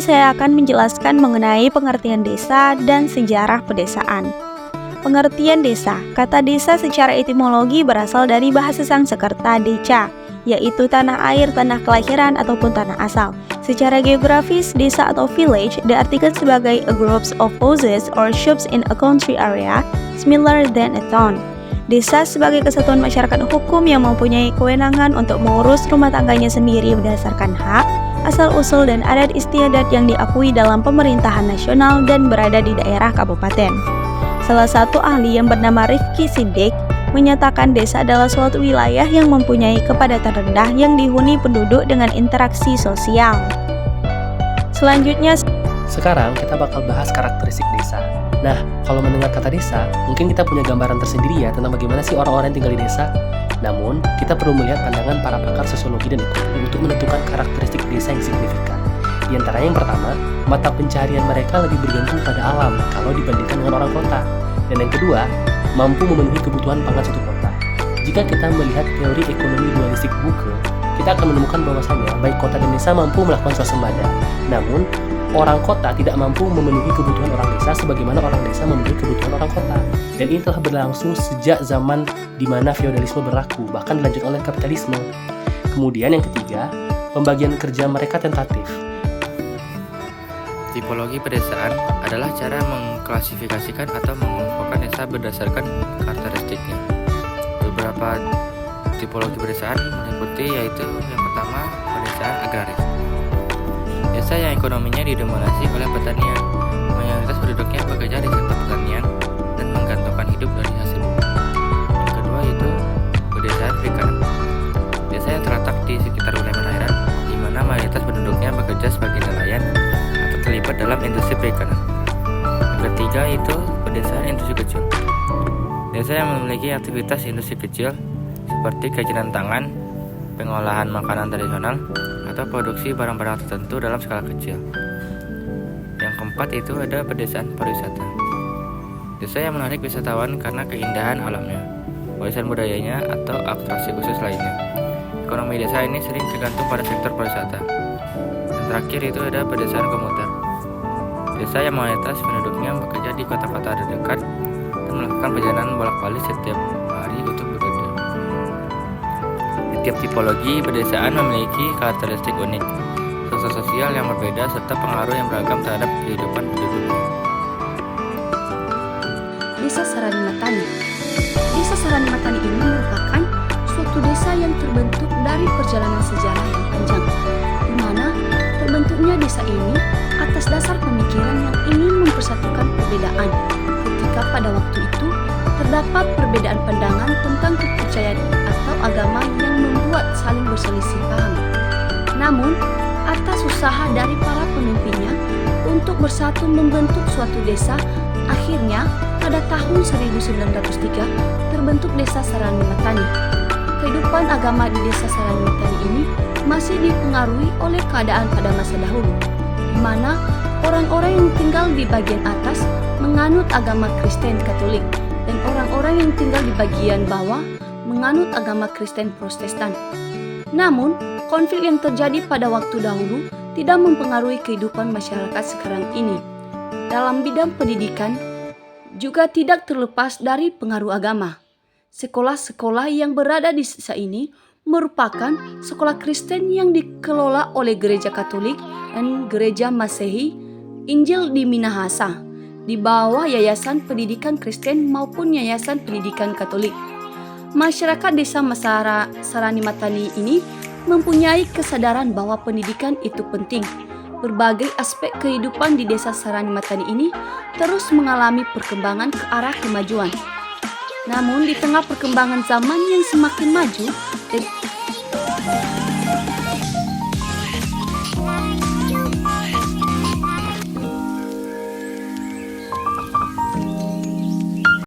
saya akan menjelaskan mengenai pengertian desa dan sejarah pedesaan. Pengertian desa. Kata desa secara etimologi berasal dari bahasa Sanskerta deca, yaitu tanah air, tanah kelahiran, ataupun tanah asal. Secara geografis, desa atau village diartikan sebagai a group of houses or shops in a country area similar than a town. Desa sebagai kesatuan masyarakat hukum yang mempunyai kewenangan untuk mengurus rumah tangganya sendiri berdasarkan hak, asal-usul dan adat istiadat yang diakui dalam pemerintahan nasional dan berada di daerah kabupaten. Salah satu ahli yang bernama Rifki Siddiq menyatakan desa adalah suatu wilayah yang mempunyai kepadatan rendah yang dihuni penduduk dengan interaksi sosial. Selanjutnya, sekarang kita bakal bahas karakteristik desa. Nah, kalau mendengar kata desa, mungkin kita punya gambaran tersendiri ya tentang bagaimana sih orang-orang yang tinggal di desa. Namun, kita perlu melihat pandangan para pakar sosiologi dan ekonomi untuk menentukan karakteristik desa yang signifikan. Di antaranya yang pertama, mata pencaharian mereka lebih bergantung pada alam kalau dibandingkan dengan orang kota. Dan yang kedua, mampu memenuhi kebutuhan pangan suatu kota. Jika kita melihat teori ekonomi dualistik Buke, kita akan menemukan bahwasannya baik kota dan desa mampu melakukan swasembada. Namun, orang kota tidak mampu memenuhi kebutuhan orang desa sebagaimana orang desa memenuhi kebutuhan orang kota. Dan ini telah berlangsung sejak zaman di mana feodalisme berlaku, bahkan dilanjutkan oleh kapitalisme. Kemudian yang ketiga, pembagian kerja mereka tentatif. Tipologi pedesaan adalah cara mengklasifikasikan atau mengelompokkan desa berdasarkan karakteristiknya. Beberapa tipologi pedesaan meliputi yaitu yang pertama, pedesaan agraris. Desa yang ekonominya didominasi oleh pertanian, mayoritas penduduknya bekerja di sektor pertanian dan menggantungkan hidup dari hasil bumi. Yang kedua yaitu pedesaan perikanan. Desa yang terletak di sekitar wilayah perairan, di mana mayoritas penduduknya bekerja sebagai nelayan atau terlibat dalam industri perikanan. Yang ketiga yaitu pedesaan industri kecil. Desa yang memiliki aktivitas industri kecil seperti kerajinan tangan, pengolahan makanan tradisional, atau produksi barang-barang tertentu dalam skala kecil. Yang keempat itu ada pedesaan pariwisata. Desa yang menarik wisatawan karena keindahan alamnya, warisan budayanya, atau atraksi khusus lainnya. Ekonomi desa ini sering tergantung pada sektor pariwisata. Yang terakhir itu ada pedesaan komuter. Desa yang mayoritas penduduknya bekerja di kota-kota terdekat dan melakukan perjalanan bolak-balik setiap hari untuk bekerja. Tiap tipologi pedesaan memiliki karakteristik unik, sosial sosial yang berbeda, serta pengaruh yang beragam terhadap kehidupan penduduknya. Desa Saranimatani. Desa Saranimatani ini merupakan suatu desa yang terbentuk dari perjalanan sejarah yang panjang, di mana terbentuknya desa ini atas dasar pemikiran yang ingin mempersatukan perbedaan. Ketika pada waktu itu terdapat perbedaan pandangan tentang kepercayaan atau agama yang membuat saling berselisih paham. Namun, atas usaha dari para pemimpinnya untuk bersatu membentuk suatu desa, akhirnya pada tahun 1903 terbentuk Desa Saranimatani. Kehidupan agama di Desa Saranimatani ini masih dipengaruhi oleh keadaan pada masa dahulu, di mana orang-orang yang tinggal di bagian atas menganut agama Kristen Katolik dan orang-orang yang tinggal di bagian bawah menganut agama Kristen Protestan. Namun, konflik yang terjadi pada waktu dahulu tidak mempengaruhi kehidupan masyarakat sekarang ini. Dalam bidang pendidikan, juga tidak terlepas dari pengaruh agama. Sekolah-sekolah yang berada di desa ini merupakan sekolah Kristen yang dikelola oleh Gereja Katolik dan Gereja Masehi Injil di Minahasa, di bawah Yayasan Pendidikan Kristen maupun Yayasan Pendidikan Katolik. Masyarakat Desa Saranimatani ini mempunyai kesadaran bahwa pendidikan itu penting. Berbagai aspek kehidupan di Desa Saranimatani ini terus mengalami perkembangan ke arah kemajuan. Namun di tengah perkembangan zaman yang semakin maju dan